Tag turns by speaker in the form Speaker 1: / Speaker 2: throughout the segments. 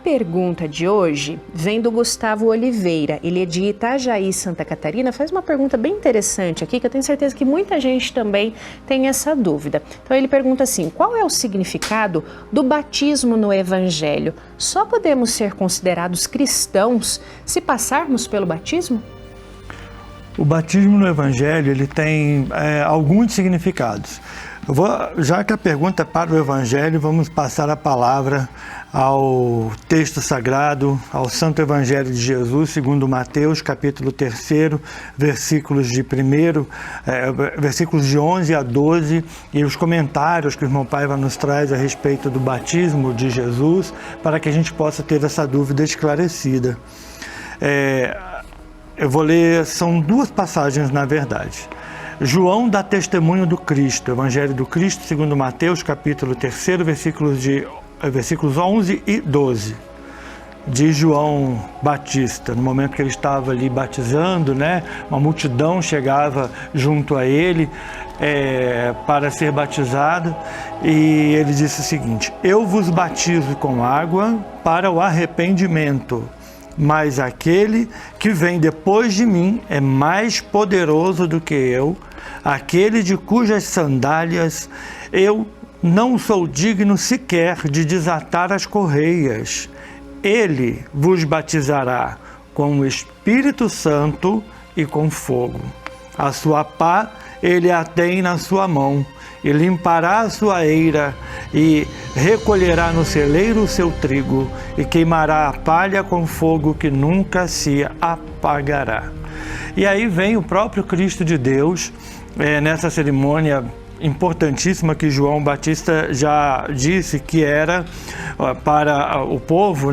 Speaker 1: pergunta de hoje vem do Gustavo Oliveira. Ele é de Itajaí, Santa Catarina. Faz uma pergunta bem interessante aqui, que eu tenho certeza que muita gente também tem essa dúvida. Então ele pergunta assim: qual é o significado do batismo no Evangelho? Só podemos ser considerados cristãos se passarmos pelo batismo?
Speaker 2: O batismo no Evangelho ele tem alguns significados. Já que a pergunta é para o Evangelho, vamos passar a palavra ao texto sagrado, ao Santo Evangelho de Jesus, segundo Mateus, capítulo 3, versículos de 11 a 12, e os comentários que o irmão Paiva nos traz a respeito do batismo de Jesus, para que a gente possa ter essa dúvida esclarecida. Eu vou ler, são duas passagens na verdade. João dá testemunho do Cristo, Evangelho do Cristo, segundo Mateus, capítulo 3, versículos 11 e 12, de João Batista. No momento que ele estava ali batizando, uma multidão chegava junto a ele para ser batizado, e ele disse o seguinte: eu vos batizo com água para o arrependimento, mas aquele que vem depois de mim é mais poderoso do que eu, aquele de cujas sandálias eu não sou digno sequer de desatar as correias. Ele vos batizará com o Espírito Santo e com fogo. A sua pá ele a tem na sua mão, e limpará a sua eira, e recolherá no celeiro o seu trigo, e queimará a palha com fogo que nunca se apagará. E aí vem o próprio Cristo de Deus, nessa cerimônia importantíssima que João Batista já disse que era para o povo,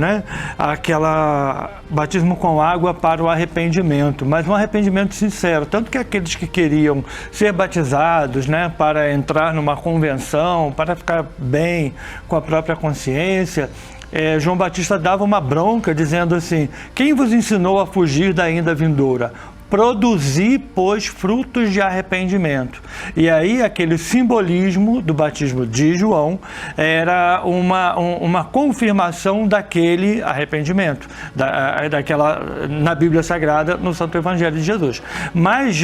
Speaker 2: aquela batismo com água para o arrependimento, mas um arrependimento sincero, tanto que aqueles que queriam ser batizados, para entrar numa convenção, para ficar bem com a própria consciência, João Batista dava uma bronca dizendo assim: quem vos ensinou a fugir da ainda vindoura? Produzir, pois, frutos de arrependimento. E aí aquele simbolismo do batismo de João era uma confirmação daquele arrependimento, na Bíblia Sagrada, no Santo Evangelho de Jesus. Mas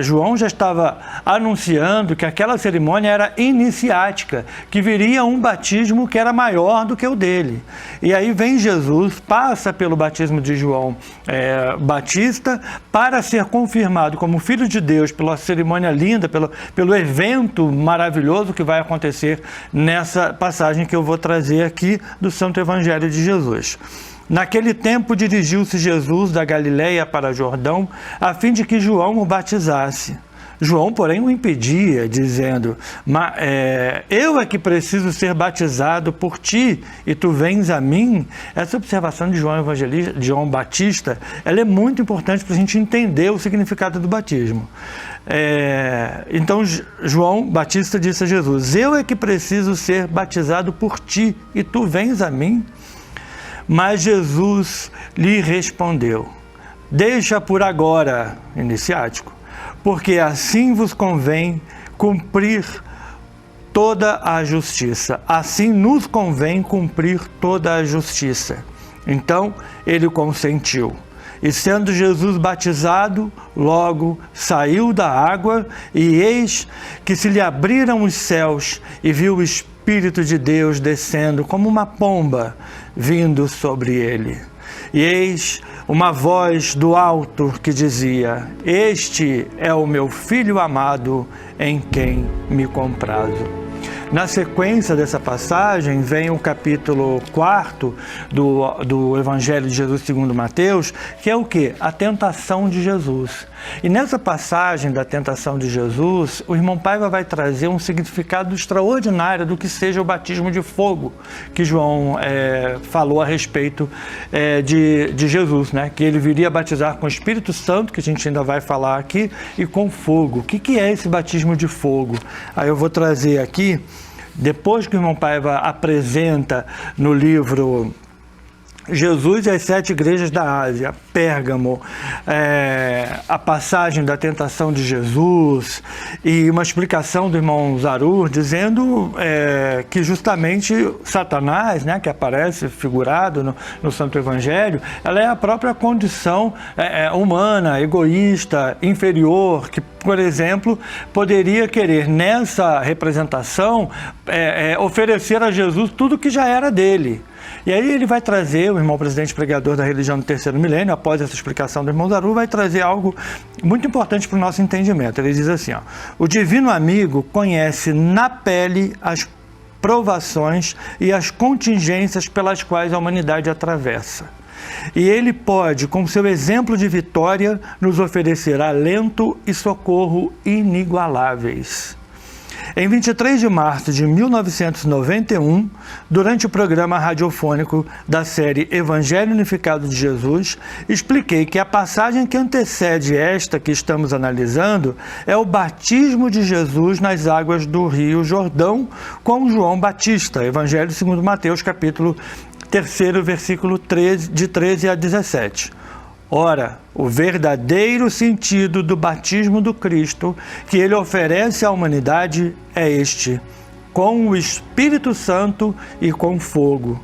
Speaker 2: João já estava anunciando que aquela cerimônia era iniciática, que viria um batismo que era maior do que o dele. E aí vem Jesus, passa pelo batismo de João Batista, para ser confirmado como Filho de Deus pela cerimônia linda, pelo evento maravilhoso que vai acontecer nessa passagem que eu vou trazer aqui do Santo Evangelho de Jesus. Naquele tempo dirigiu-se Jesus da Galileia para Jordão, a fim de que João o batizasse. João, porém, o impedia, dizendo: eu é que preciso ser batizado por ti, e tu vens a mim. Essa observação de João Batista, ela é muito importante para a gente entender o significado do batismo. Então, João Batista disse a Jesus: eu é que preciso ser batizado por ti, e tu vens a mim. Mas Jesus lhe respondeu: deixa por agora, iniciático, porque assim vos convém cumprir toda a justiça. Assim nos convém cumprir toda a justiça. Então ele consentiu. E sendo Jesus batizado, logo saiu da água, e eis que se lhe abriram os céus, e viu o Espírito de Deus descendo como uma pomba, vindo sobre ele. E eis uma voz do alto que dizia: este é o meu Filho amado, em quem me comprazo. Na sequência dessa passagem vem o capítulo 4 do Evangelho de Jesus segundo Mateus, que é o quê? A tentação de Jesus. E nessa passagem da tentação de Jesus, o irmão Paiva vai trazer um significado extraordinário do que seja o batismo de fogo, que João falou a respeito de Jesus, que ele viria batizar com o Espírito Santo, que a gente ainda vai falar aqui, e com fogo. O que é esse batismo de fogo? Aí eu vou trazer aqui, depois que o irmão Paiva apresenta no livro Jesus e as 7 igrejas da Ásia, Pérgamo, a passagem da tentação de Jesus e uma explicação do irmão Zarur dizendo que justamente Satanás, né, que aparece figurado no Santo Evangelho, ela é a própria condição humana, egoísta, inferior, que, por exemplo, poderia querer nessa representação oferecer a Jesus tudo que já era dele. E aí ele vai trazer, o irmão presidente pregador da religião do terceiro milênio, após essa explicação do irmão Zarur, vai trazer algo muito importante para o nosso entendimento. Ele diz assim, o divino amigo conhece na pele as provações e as contingências pelas quais a humanidade atravessa. E ele pode, com seu exemplo de vitória, nos oferecer alento e socorro inigualáveis. Em 23 de março de 1991, durante o programa radiofônico da série Evangelho Unificado de Jesus, expliquei que a passagem que antecede esta que estamos analisando é o batismo de Jesus nas águas do Rio Jordão com João Batista, Evangelho segundo Mateus, capítulo 3, versículo 13 a 17. Ora, o verdadeiro sentido do batismo do Cristo que ele oferece à humanidade é este: com o Espírito Santo e com fogo.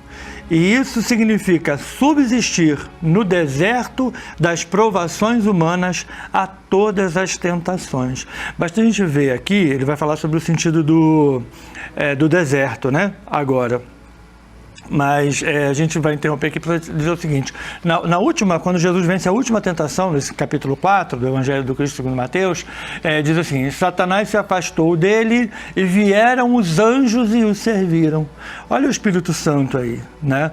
Speaker 2: E isso significa subsistir no deserto das provações humanas a todas as tentações. Basta a gente ver aqui, ele vai falar sobre o sentido do deserto, né? Agora. Mas a gente vai interromper aqui para dizer o seguinte, na última, quando Jesus vence a última tentação, nesse capítulo 4 do Evangelho do Cristo segundo Mateus, diz assim, Satanás se afastou dele e vieram os anjos e o serviram. Olha o Espírito Santo aí, né?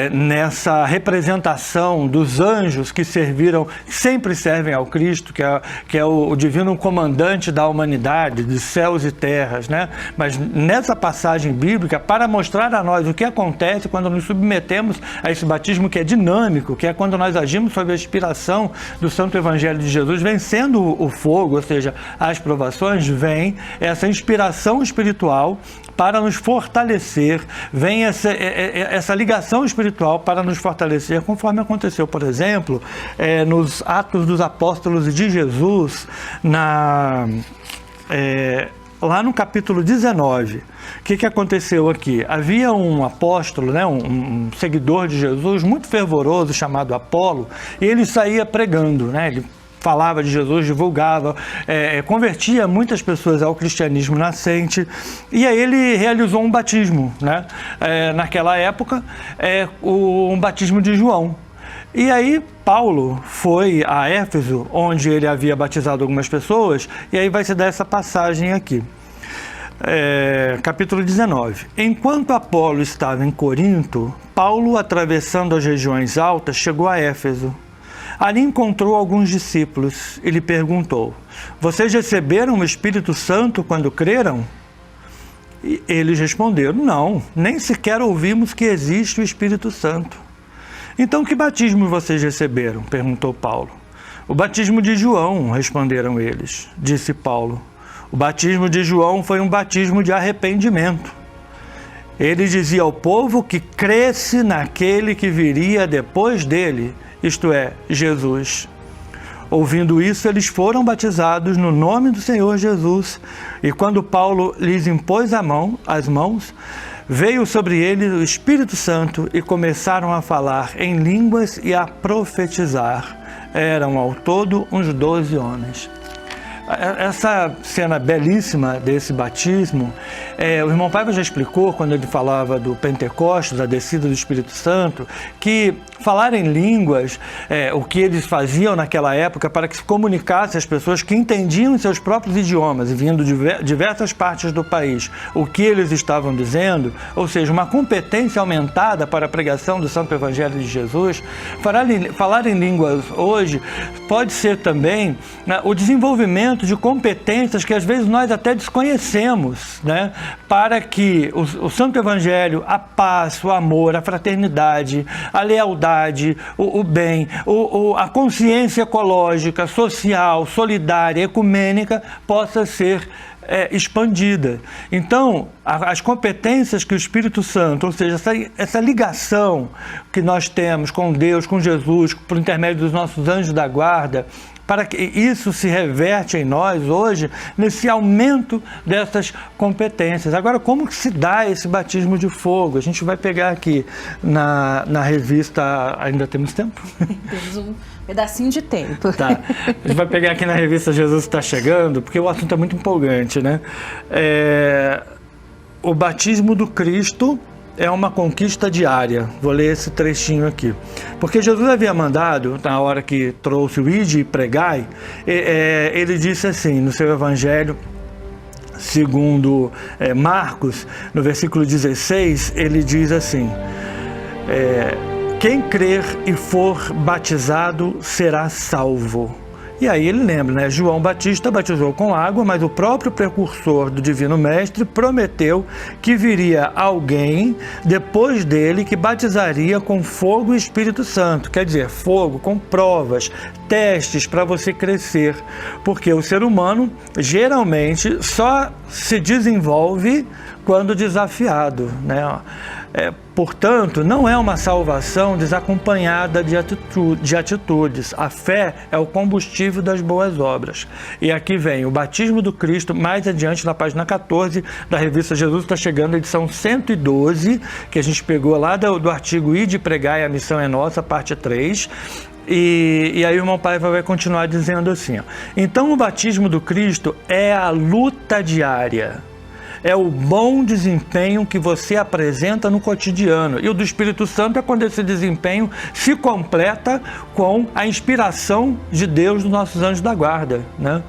Speaker 2: Nessa representação dos anjos que serviram, sempre servem ao Cristo, que é o divino comandante da humanidade, de céus e terras, né? Mas nessa passagem bíblica, para mostrar a nós o que acontece quando nos submetemos a esse batismo que é dinâmico, que é quando nós agimos sob a inspiração do Santo Evangelho de Jesus, vencendo o fogo, ou seja, as provações, vem essa inspiração espiritual para nos fortalecer, vem essa ligação espiritual para nos fortalecer, conforme aconteceu, por exemplo, nos Atos dos Apóstolos de Jesus, lá no capítulo 19, o que aconteceu aqui? Havia um apóstolo, né, um seguidor de Jesus, muito fervoroso, chamado Apolo, e ele saía pregando, né, ele falava de Jesus, divulgava, convertia muitas pessoas ao cristianismo nascente, e aí ele realizou um batismo, né, naquela época, um batismo de João. E aí Paulo foi a Éfeso, onde ele havia batizado algumas pessoas, e aí vai se dar essa passagem aqui. Capítulo 19. Enquanto Apolo estava em Corinto, Paulo, atravessando as regiões altas, chegou a Éfeso. Ali encontrou alguns discípulos e lhe perguntou, vocês receberam o Espírito Santo quando creram? E eles responderam, não, nem sequer ouvimos que existe o Espírito Santo. Então, que batismo vocês receberam? Perguntou Paulo. O batismo de João, responderam eles. Disse Paulo. O batismo de João foi um batismo de arrependimento. Ele dizia ao povo que cresce naquele que viria depois dele, isto é, Jesus. Ouvindo isso, eles foram batizados no nome do Senhor Jesus. E quando Paulo lhes impôs as mãos, veio sobre eles o Espírito Santo e começaram a falar em línguas e a profetizar. Eram ao todo uns 12 homens. Essa cena belíssima desse batismo, o irmão Paiva já explicou, quando ele falava do Pentecostes, da descida do Espírito Santo, que falar em línguas, o que eles faziam naquela época para que se comunicasse às pessoas que entendiam seus próprios idiomas, vindo de diversas partes do país, o que eles estavam dizendo, ou seja, uma competência aumentada para a pregação do Santo Evangelho de Jesus. Falar em línguas hoje pode ser também, né, o desenvolvimento de competências que às vezes nós até desconhecemos, né, para que o Santo Evangelho, a paz, o amor, a fraternidade, a lealdade, o bem, a consciência ecológica, social, solidária, ecumênica, possa ser expandida. Então, as competências que o Espírito Santo, ou seja, essa ligação que nós temos com Deus, com Jesus, por intermédio dos nossos anjos da guarda, para que isso se reverte em nós hoje, nesse aumento dessas competências. Agora, como que se dá esse batismo de fogo? A gente vai pegar aqui na revista... Ainda temos tempo?
Speaker 1: Temos um pedacinho de tempo.
Speaker 2: Tá. A gente vai pegar aqui na revista Jesus Está Chegando, porque o assunto é muito empolgante, né? O batismo do Cristo é uma conquista diária. Vou ler esse trechinho aqui. Porque Jesus havia mandado, na hora que trouxe o ide e pregai, ele disse assim, no seu evangelho, segundo Marcos, no versículo 16, ele diz assim, quem crer e for batizado será salvo. E aí ele lembra, né? João Batista batizou com água, mas o próprio precursor do Divino Mestre prometeu que viria alguém depois dele que batizaria com fogo e Espírito Santo. Quer dizer, fogo com provas, testes para você crescer. Porque o ser humano geralmente só se desenvolve quando desafiado, né? Portanto, não é uma salvação desacompanhada de atitudes. A fé é o combustível das boas obras. E aqui vem o batismo do Cristo, mais adiante na página 14 da revista Jesus Está Chegando, edição 112, que a gente pegou lá do artigo Ide Pregai, a Missão é Nossa, parte 3. E aí o irmão Paiva vai continuar dizendo assim, ó, então o batismo do Cristo é a luta diária. É o bom desempenho que você apresenta no cotidiano. E o do Espírito Santo é quando esse desempenho se completa com a inspiração de Deus dos nossos anjos da guarda, né?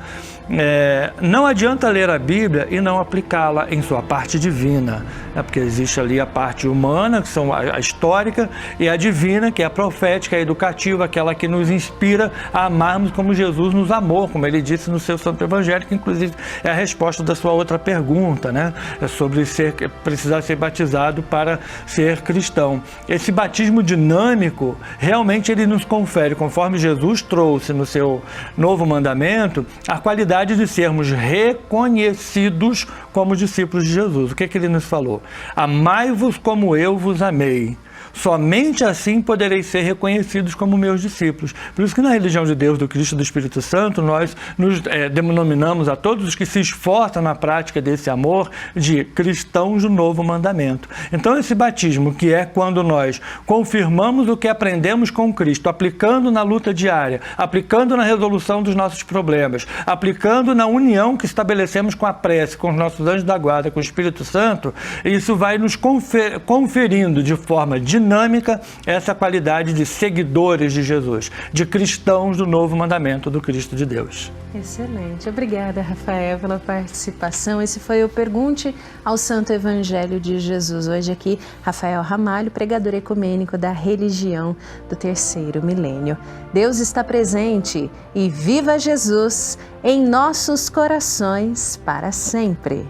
Speaker 2: Não adianta ler a Bíblia e não aplicá-la em sua parte divina, né? Porque existe ali a parte humana, que são a histórica, e a divina, que é a profética, a educativa, aquela que nos inspira a amarmos como Jesus nos amou, como ele disse no seu Santo Evangelho, que inclusive é a resposta da sua outra pergunta, né? É sobre precisar ser batizado para ser cristão. Esse batismo dinâmico, realmente ele nos confere, conforme Jesus trouxe no seu novo mandamento, a qualidade de sermos reconhecidos como discípulos de Jesus. O que ele nos falou? Amai-vos como eu vos amei. Somente assim podereis ser reconhecidos como meus discípulos. Por isso que na religião de Deus, do Cristo e do Espírito Santo, nós nos denominamos a todos os que se esforçam na prática desse amor de cristãos do novo mandamento. Então esse batismo, que é quando nós confirmamos o que aprendemos com Cristo, aplicando na luta diária, aplicando na resolução dos nossos problemas, aplicando na união que estabelecemos com a prece, com os nossos anjos da guarda, com o Espírito Santo, isso vai nos conferindo de forma dinâmica essa qualidade de seguidores de Jesus, de cristãos do novo mandamento do Cristo de Deus.
Speaker 1: Excelente. Obrigada, Rafael, pela participação. Esse foi o Pergunte ao Santo Evangelho de Jesus. Hoje aqui, Rafael Ramalho, pregador ecumênico da religião do terceiro milênio. Deus está presente e viva Jesus em nossos corações para sempre.